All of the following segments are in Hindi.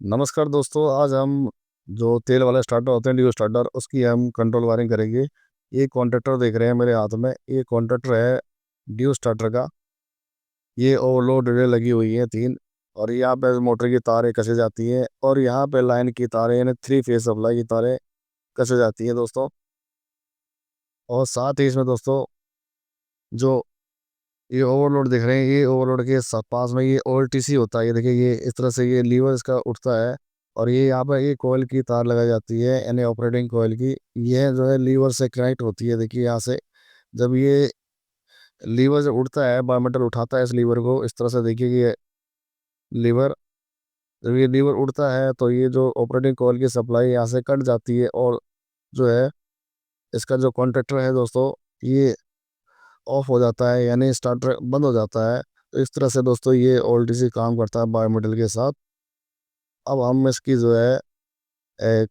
नमस्कार दोस्तों, आज हम जो तेल वाले स्टार्टर होते हैं ड्यू स्टार्टर उसकी हम कंट्रोल वायरिंग करेंगे। ये कॉन्टैक्टर देख रहे हैं मेरे हाथ में, ये कॉन्टैक्टर है ड्यू स्टार्टर का। ये ओवरलोड रिले लगी हुई है 3 और यहाँ पे मोटर की तारें कसे जाती हैं और यहाँ पे लाइन की तारें यानी 3 फेज सप्लाई की तारें कसे जाती हैं दोस्तों। और साथ ही इसमें दोस्तों जो ये ओवरलोड देख रहे हैं, ये ओवरलोड के पास में ये ओएलटीसी होता है। ये देखिए, ये इस तरह से ये लीवर इसका उठता है और ये यहाँ पर ये कोयल की तार लगाई जाती है यानी ऑपरेटिंग कोयल की। ये जो है लीवर से कनेक्ट होती है। देखिए यहाँ से जब ये लीवर जब उठता है, बायोमीटर उठाता है इस लीवर को, इस तरह से देखिए कि ये लीवर, जब ये लीवर उठता है तो ये जो ऑपरेटिंग कोयल की सप्लाई यहाँ से कट जाती है और जो है इसका जो कॉन्ट्रैक्टर है दोस्तों, ये ऑफ हो जाता है यानी स्टार्टर बंद हो जाता है। तो इस तरह से दोस्तों ये ओएलटीसी काम करता है बायोमेटल के साथ। अब हम इसकी जो है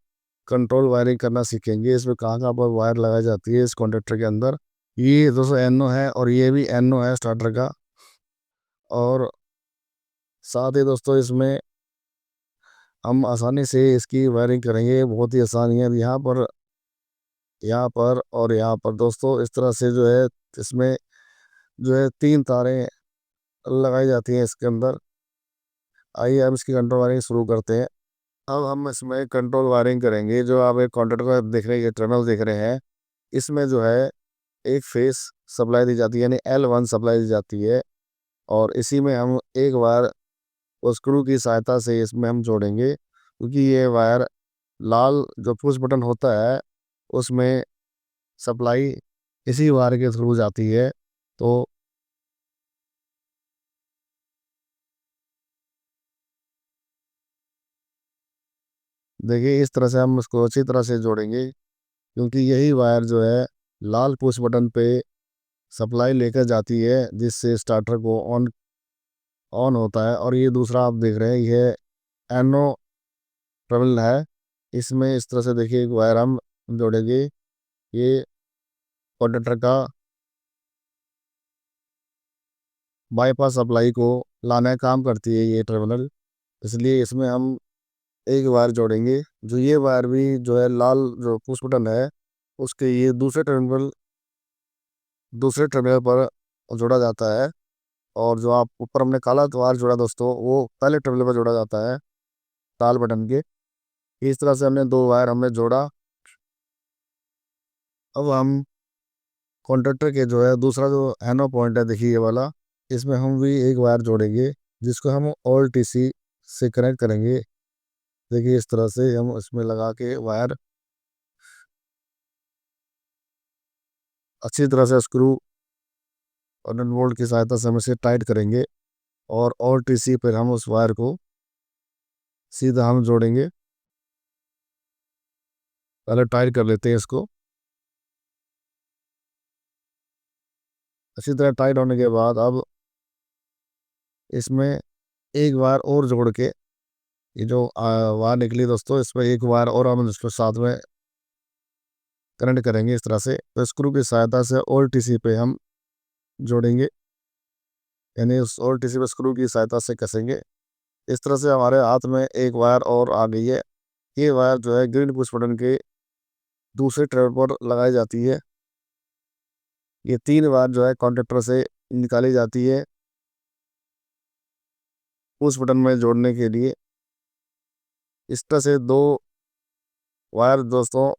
कंट्रोल वायरिंग करना सीखेंगे। इसमें कहाँ-कहाँ पर वायर लगाई जाती है इस कॉन्टैक्टर के अंदर। ये दोस्तों एनओ है और ये भी एनओ है स्टार्टर का। और साथ ही दोस्तों इसमें हम आसानी से इसकी वायरिंग करेंगे, बहुत ही आसानी है। यहाँ पर और यहाँ पर दोस्तों इस तरह से जो है इसमें जो है 3 तारें लगाई जाती हैं इसके अंदर। आइए अब इसकी कंट्रोल वायरिंग शुरू करते हैं। अब हम इसमें कंट्रोल वायरिंग करेंगे। जो आप एक कॉन्टैक्टर को देख रहे हैं, ये टर्मिनल देख रहे हैं, इसमें जो है एक फेस सप्लाई दी जाती है यानी L1 सप्लाई दी जाती है और इसी में हम एक वायर वो स्क्रू की सहायता से इसमें हम जोड़ेंगे, क्योंकि ये वायर लाल जो पुश बटन होता है उसमें सप्लाई इसी वायर के थ्रू जाती है। तो देखिए इस तरह से हम इसको अच्छी तरह से जोड़ेंगे, क्योंकि यही वायर जो है लाल पुश बटन पे सप्लाई लेकर जाती है जिससे स्टार्टर को ऑन ऑन होता है। और ये दूसरा आप देख रहे हैं, ये एनो टर्मिनल है। इसमें इस तरह से देखिए एक वायर हम जोड़ेंगे। ये कॉन्टैक्टर का बाईपास सप्लाई को लाने का काम करती है ये टर्मिनल, इसलिए इसमें हम एक वायर जोड़ेंगे। जो ये वायर भी जो है लाल जो पुश बटन है उसके ये दूसरे टर्मिनल पर जोड़ा जाता है। और जो आप ऊपर हमने काला वायर जोड़ा दोस्तों, वो पहले टर्मिनल पर जोड़ा जाता है लाल बटन के। इस तरह से हमने 2 वायर हमने जोड़ा। अब हम कॉन्टैक्टर के जो है दूसरा जो एनो पॉइंट है, देखिए ये वाला, इसमें हम भी एक वायर जोड़ेंगे जिसको हम ओएलटीसी से कनेक्ट करेंगे। देखिए इस तरह से हम इसमें लगा के वायर अच्छी तरह से स्क्रू और नट बोल्ट की सहायता से हम इसे टाइट करेंगे और ओएलटीसी पर हम उस वायर को सीधा हम जोड़ेंगे। पहले टाइट कर लेते हैं इसको। अच्छी तरह टाइट होने के बाद अब इसमें एक वायर और जोड़ के, ये जो वायर निकली दोस्तों, इसमें एक वायर और हम इसको साथ में कनेक्ट करेंगे इस तरह से। तो स्क्रू की सहायता से ओएलटीसी पे हम जोड़ेंगे यानी उस ओएलटीसी पे स्क्रू की सहायता से कसेंगे। इस तरह से हमारे हाथ में एक वायर और आ गई है। ये वायर जो है ग्रीन पुश बटन के दूसरे टर्न पर लगाई जाती है। ये 3 वायर जो है कॉन्टैक्टर से निकाली जाती है पुश बटन में जोड़ने के लिए। इस तरह से 2 वायर दोस्तों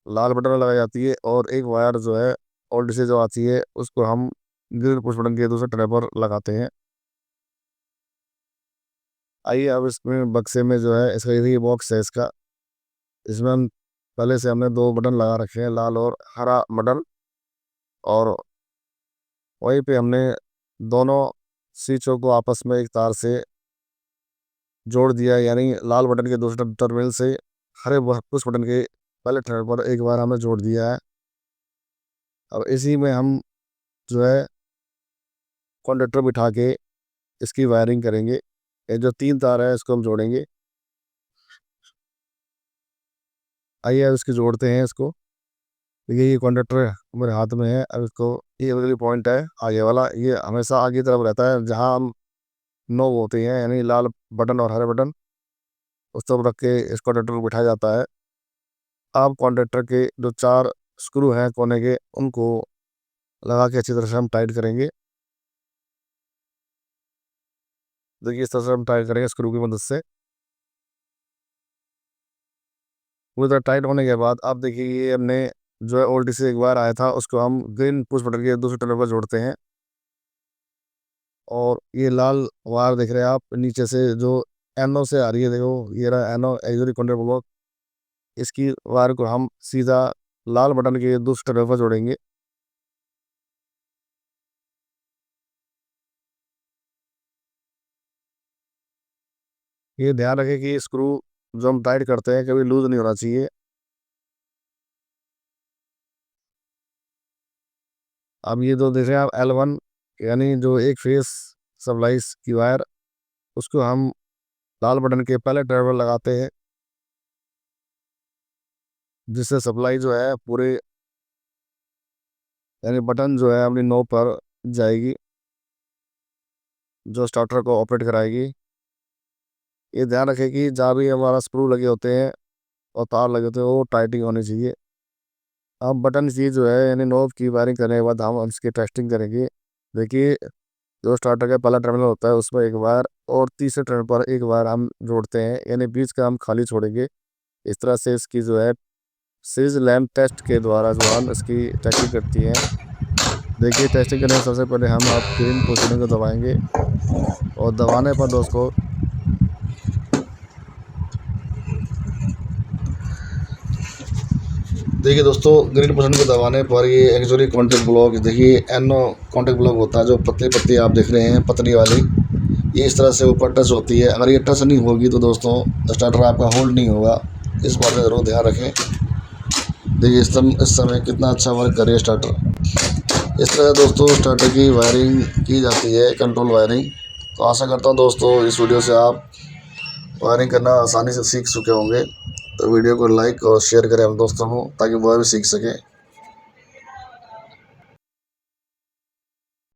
लाल बटन में लगाई जाती है और एक वायर जो है ओएलटीसी जो आती है उसको हम ग्रीन पुश बटन के दूसरे टर्न पर लगाते हैं। आइए अब इसमें बक्से में जो है इसका ये बॉक्स है इसका, इसमें हम पहले से हमने 2 बटन लगा रखे हैं, लाल और हरा बटन। और वहीं पे हमने दोनों स्विचों को आपस में एक तार से जोड़ दिया, यानी लाल बटन के दूसरे टर्मिनल से हरे पुश बटन के पहले टर्मिनल पर एक बार हमने जोड़ दिया है। अब इसी में हम जो है कॉन्टैक्टर बिठा के इसकी वायरिंग करेंगे। ये जो 3 तार है इसको हम जोड़ेंगे। आइए अब इसके जोड़ते हैं इसको। ये कॉन्टैक्टर मेरे हाथ में है। अब इसको, ये वाली पॉइंट है आगे वाला, ये हमेशा आगे की तरफ रहता है जहाँ हम नो होते हैं यानी लाल बटन और हरे बटन। उस तरफ रख के इस कॉन्टैक्टर को बिठाया जाता है। अब कॉन्टैक्टर के जो 4 स्क्रू हैं कोने के, उनको लगा के अच्छी तरह से हम टाइट करेंगे। देखिए इस तरह से हम टाइट करेंगे स्क्रू की मदद से। पूरी तरह टाइट होने के बाद अब देखिए ये हमने जो है ओल्ड से एक वायर आया था, उसको हम ग्रीन पुश बटन के दूसरे टर्मिनल पर जोड़ते हैं। और ये लाल वायर देख रहे हैं आप नीचे से जो एनओ से आ रही है, देखो ये रहा एनओ एक्सिलरी कॉन्टैक्ट ब्लॉक। इसकी वायर को हम सीधा लाल बटन के दूसरे टर्मिनल पर जोड़ेंगे। ये ध्यान रखें कि स्क्रू जो हम टाइट करते हैं कभी लूज नहीं होना चाहिए। अब ये जो देख रहे हैं आप L1 यानी जो एक फेस सप्लाईज की वायर, उसको हम लाल बटन के पहले टर्मिनल लगाते हैं, जिससे सप्लाई जो है पूरे यानी बटन जो है अपनी नोब पर जाएगी, जो स्टार्टर को ऑपरेट कराएगी। ये ध्यान रखें कि जहाँ भी हमारा स्क्रू लगे होते हैं और तार लगे होते हैं वो टाइटिंग होनी चाहिए। अब बटन की जो है यानी नोब की वायरिंग करने के बाद हम इसकी टेस्टिंग करेंगे। देखिए जो स्टार्टर का पहला टर्मिनल होता है उसमें एक वायर और तीसरे टर्मिनल पर एक वायर हम जोड़ते हैं, यानी बीच का हम खाली छोड़ेंगे। इस तरह से इसकी जो है सीरीज लैंप टेस्ट के द्वारा जो हम इसकी टेस्टिंग करती हैं। देखिए टेस्टिंग करने से सबसे पहले हम आप ग्रीन पोजिशन को दबाएंगे और दबाने पर दोस्तों देखिए दोस्तों ग्रीन पोजिशन को दबाने पर ये एक्चुअली कॉन्टैक्ट ब्लॉक, देखिए एनओ कॉन्टैक्ट ब्लॉक होता है जो पतली पतली आप देख रहे हैं पतली वाली, ये इस तरह से ऊपर टच होती है। अगर ये टच नहीं होगी तो दोस्तों स्टार्टर आपका होल्ड नहीं होगा, इस बात का ज़रूर ध्यान रखें। देखिए इस समय कितना अच्छा वर्क करे स्टार्टर। इस तरह दोस्तों स्टार्टर की वायरिंग की जाती है, कंट्रोल वायरिंग। तो आशा करता हूँ दोस्तों इस वीडियो से आप वायरिंग करना आसानी से सीख चुके होंगे। तो वीडियो को लाइक और शेयर करें हम दोस्तों को, ताकि वह भी सीख सकें।